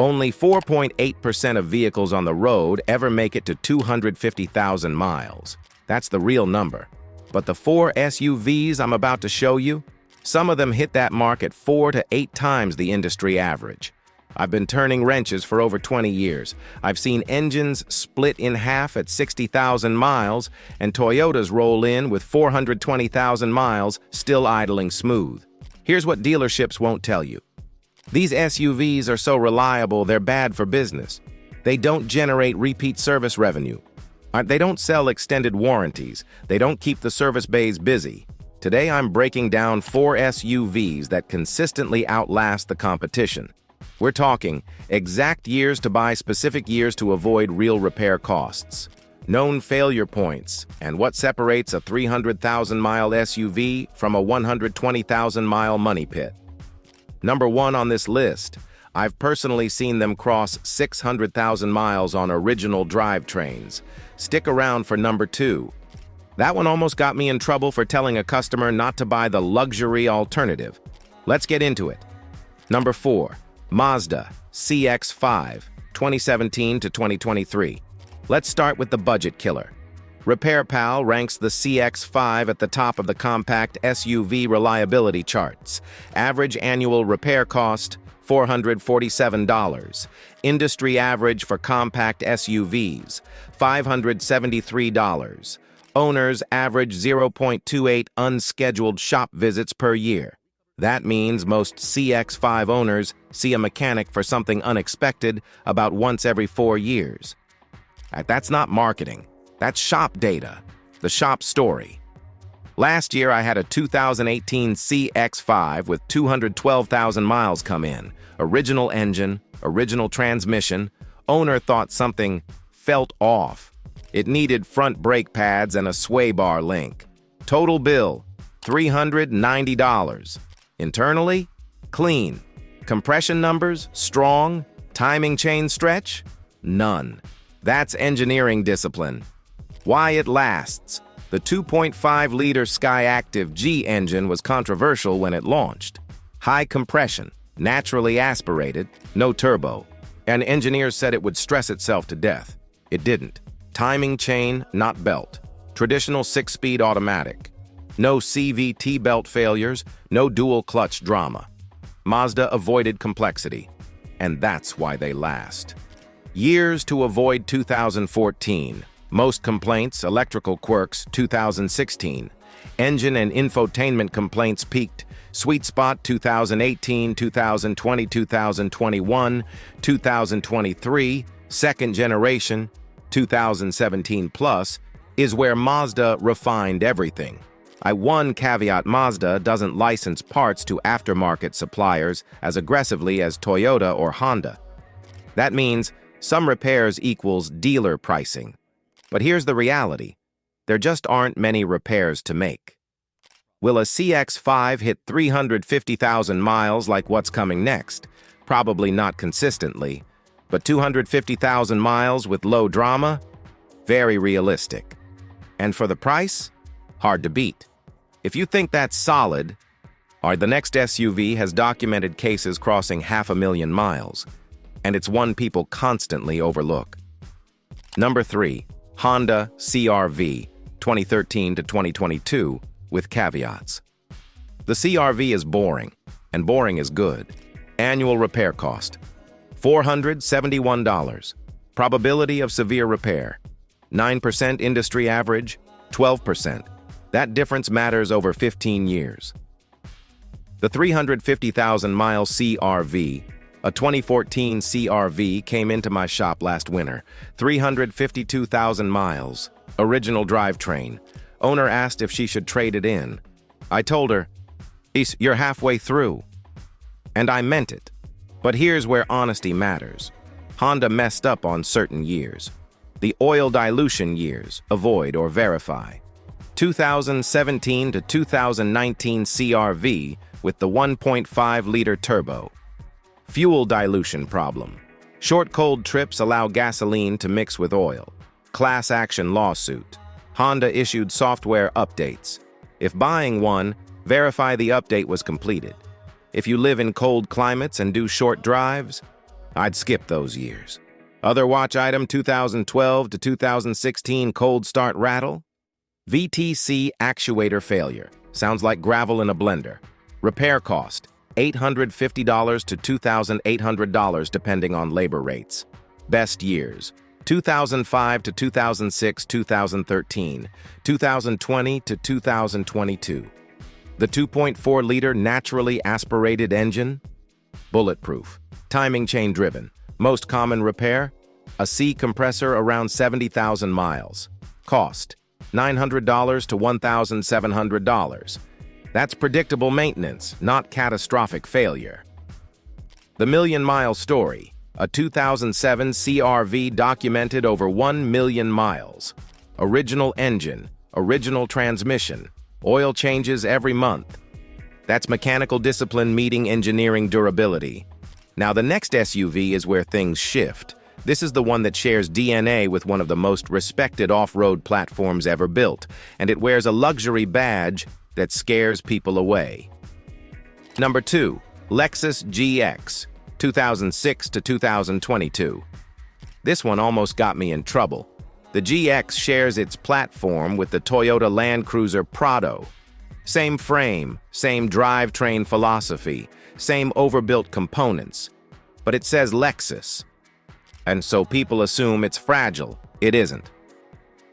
Only 4.8% of vehicles on the road ever make it to 250,000 miles. That's the real number. But the 4 SUVs I'm about to show you, some of them hit that mark at 4 to 8 times the industry average. I've been turning wrenches for over 20 years. I've seen engines split in half at 60,000 miles, and Toyotas roll in with 420,000 miles, still idling smooth. Here's what dealerships won't tell you. These SUVs are so reliable they're bad for business. They don't generate repeat service revenue. They don't sell extended warranties. They don't keep the service bays busy. Today I'm breaking down 4 SUVs that consistently outlast the competition. We're talking exact years to buy, specific years to avoid real repair costs, known failure points, and what separates a 300,000-mile SUV from a 120,000-mile money pit. Number 1 on this list, I've personally seen them cross 600,000 miles on original drivetrains. Stick around for number 2. That one almost got me in trouble for telling a customer not to buy the luxury alternative. Let's get into it. Number 4. Mazda CX-5, 2017 to 2023. Let's start with the budget killer. RepairPal ranks the CX-5 at the top of the compact SUV reliability charts. Average annual repair cost, $447. Industry average for compact SUVs, $573. Owners average 0.28 unscheduled shop visits per year. That means most CX-5 owners see a mechanic for something unexpected about once every 4 years. That's not marketing. That's shop data, the shop story. Last year, I had a 2018 CX-5 with 212,000 miles come in. Original engine, original transmission. Owner thought something felt off. It needed front brake pads and a sway bar link. Total bill, $390. Internally, clean. Compression numbers, strong. Timing chain stretch, none. That's engineering discipline. Why it lasts. The 2.5-liter Skyactiv G engine was controversial when it launched. High compression, naturally aspirated, no turbo. And engineers said it would stress itself to death. It didn't. Timing chain, not belt. Traditional 6-speed automatic. No CVT belt failures, no dual clutch drama. Mazda avoided complexity. And that's why they last. Years to avoid 2014. Most complaints, electrical quirks, 2016. Engine and infotainment complaints peaked. Sweet spot, 2018, 2020, 2021, 2023. Second generation, 2017 plus, is where Mazda refined everything. One caveat: Mazda doesn't license parts to aftermarket suppliers as aggressively as Toyota or Honda. That means some repairs equals dealer pricing. But here's the reality. There just aren't many repairs to make. Will a CX-5 hit 350,000 miles like what's coming next? Probably not consistently. But 250,000 miles with low drama? Very realistic. And for the price? Hard to beat. If you think that's solid, the next SUV has documented cases crossing 500,000 miles. And it's one people constantly overlook. Number 3. Honda CR-V, 2013 to 2022, with caveats. The CR-V is boring, and boring is good. Annual repair cost, $471. Probability of severe repair, 9% industry average, 12%. That difference matters over 15 years. The 350,000-mile CR-V, a 2014 CR-V, came into my shop last winter. 352,000 miles. Original drivetrain. Owner asked if she should trade it in. I told her, "You're halfway through." And I meant it. But here's where honesty matters. Honda messed up on certain years. The oil dilution years, avoid or verify. 2017 to 2019 CR-V with the 1.5-liter turbo. Fuel dilution problem. Short cold trips allow gasoline to mix with oil. Class action lawsuit. Honda issued software updates. If buying one, verify the update was completed. If you live in cold climates and do short drives, I'd skip those years. Other watch item 2012 to 2016 cold start rattle. VTC actuator failure. Sounds like gravel in a blender. Repair cost, $850 to $2,800 depending on labor rates. Best years, 2005 to 2006, 2013, 2020 to 2022. The 2.4-liter naturally aspirated engine, bulletproof, timing chain driven. Most common repair, a C compressor around 70,000 miles. Cost, $900 to $1,700. That's predictable maintenance, not catastrophic failure. The million-mile story, a 2007 CR-V documented over 1 million miles. Original engine, original transmission, oil changes every month. That's mechanical discipline meeting engineering durability. Now the next SUV is where things shift. This is the one that shares DNA with one of the most respected off-road platforms ever built, and it wears a luxury badge that scares people away. Number 2, Lexus GX, 2006 to 2022. This one almost got me in trouble. The GX shares its platform with the Toyota Land Cruiser Prado. Same frame, same drivetrain philosophy, same overbuilt components, but it says Lexus. And so people assume it's fragile. It isn't.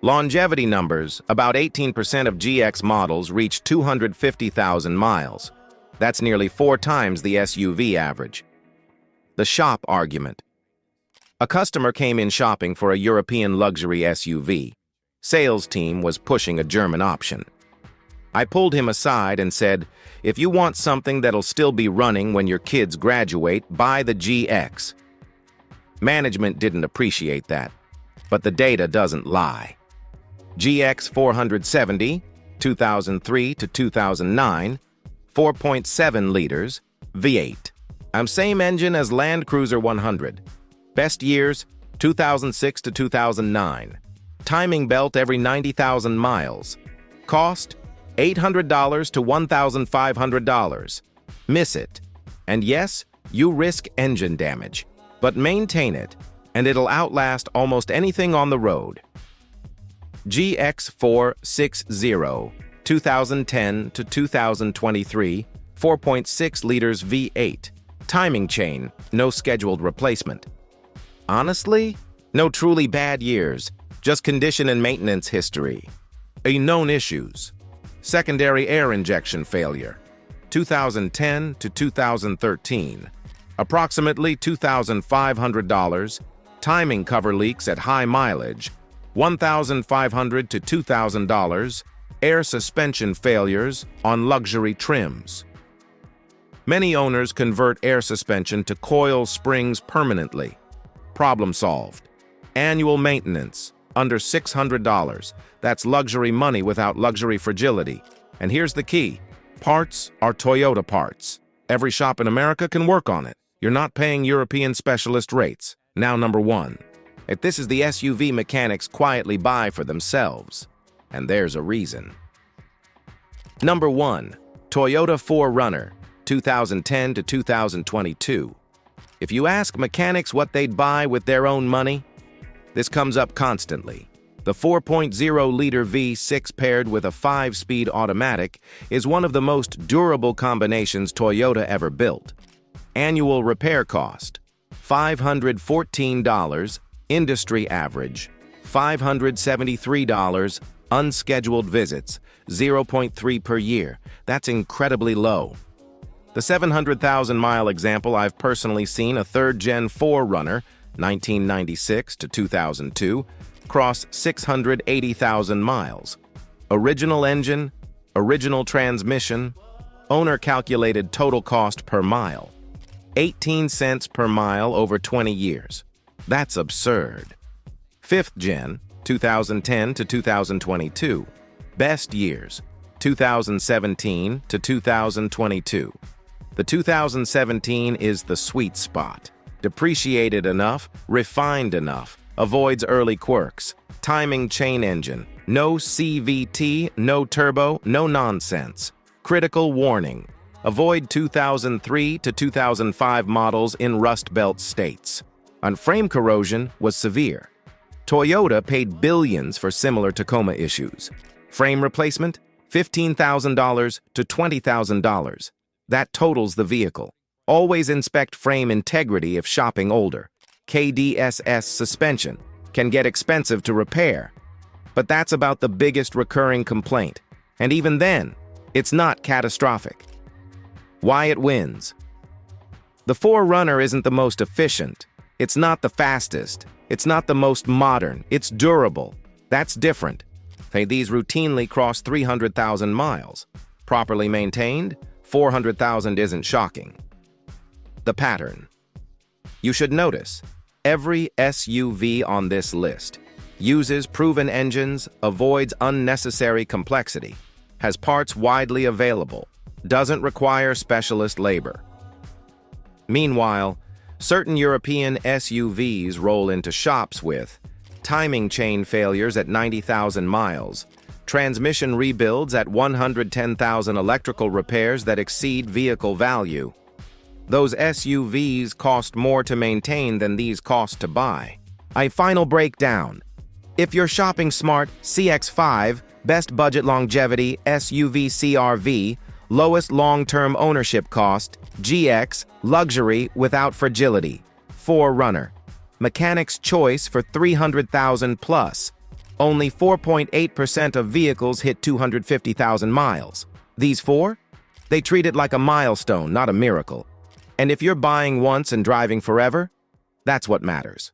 Longevity numbers, about 18% of GX models reach 250,000 miles. That's nearly 4 times the SUV average. The shop argument. A customer came in shopping for a European luxury SUV. Sales team was pushing a German option. I pulled him aside and said, if you want something that'll still be running when your kids graduate, buy the GX. Management didn't appreciate that, but the data doesn't lie. GX 470, 2003 to 2009, 4.7 liters, V8. Same engine as Land Cruiser 100. Best years, 2006 to 2009. Timing belt every 90,000 miles. Cost, $800 to $1,500. Miss it. And yes, you risk engine damage, but maintain it, and it'll outlast almost anything on the road. GX 460, 2010 to 2023, 4.6 liters V8. Timing chain, no scheduled replacement. Honestly, no truly bad years, just condition and maintenance history. Known issues. Secondary air injection failure, 2010 to 2013. Approximately $2,500. Timing cover leaks at high mileage, $1,500 to $2,000. Air suspension failures on luxury trims. Many owners convert air suspension to coil springs permanently. Problem solved. Annual maintenance, under $600. That's luxury money without luxury fragility. And here's the key. Parts are Toyota parts. Every shop in America can work on it. You're not paying European specialist rates. Now, number 1. This is the SUV mechanics quietly buy for themselves. And there's a reason. Number 1. Toyota 4Runner, 2010 to 2022. If you ask mechanics what they'd buy with their own money, this comes up constantly. The 4.0-liter V6 paired with a 5-speed automatic is one of the most durable combinations Toyota ever built. Annual repair cost, $514, industry average, $573, unscheduled visits, 0.3 per year. That's incredibly low. The 700,000-mile example, I've personally seen a third-gen 4Runner, 1996 to 2002, cross 680,000 miles. Original engine, original transmission, owner-calculated total cost per mile, 18 cents per mile over 20 years. That's absurd. 5th gen, 2010 to 2022. Best years, 2017 to 2022. The 2017 is the sweet spot. Depreciated enough, refined enough, avoids early quirks. Timing chain engine, no CVT, no turbo, no nonsense. Critical warning. Avoid 2003 to 2005 models in Rust Belt states. And frame corrosion was severe. Toyota paid billions for similar Tacoma issues. Frame replacement? $15,000 to $20,000. That totals the vehicle. Always inspect frame integrity if shopping older. KDSS suspension can get expensive to repair. But that's about the biggest recurring complaint. And even then, it's not catastrophic. Why it wins? The 4Runner isn't the most efficient. It's not the fastest. It's not the most modern. It's durable. That's different. These routinely cross 300,000 miles. Properly maintained, 400,000 isn't shocking. The pattern. You should notice, every SUV on this list uses proven engines, avoids unnecessary complexity, has parts widely available, doesn't require specialist labor. Meanwhile, certain European SUVs roll into shops with timing chain failures at 90,000 miles, transmission rebuilds at 110,000, electrical repairs that exceed vehicle value. Those SUVs cost more to maintain than these cost to buy. A final breakdown. If you're shopping smart, CX-5, best budget longevity, SUV CRV, lowest long-term ownership cost, GX, luxury without fragility, 4Runner. Mechanic's choice for 300,000 plus. Only 4.8% of vehicles hit 250,000 miles. These four? They treat it like a milestone, not a miracle. And if you're buying once and driving forever, that's what matters.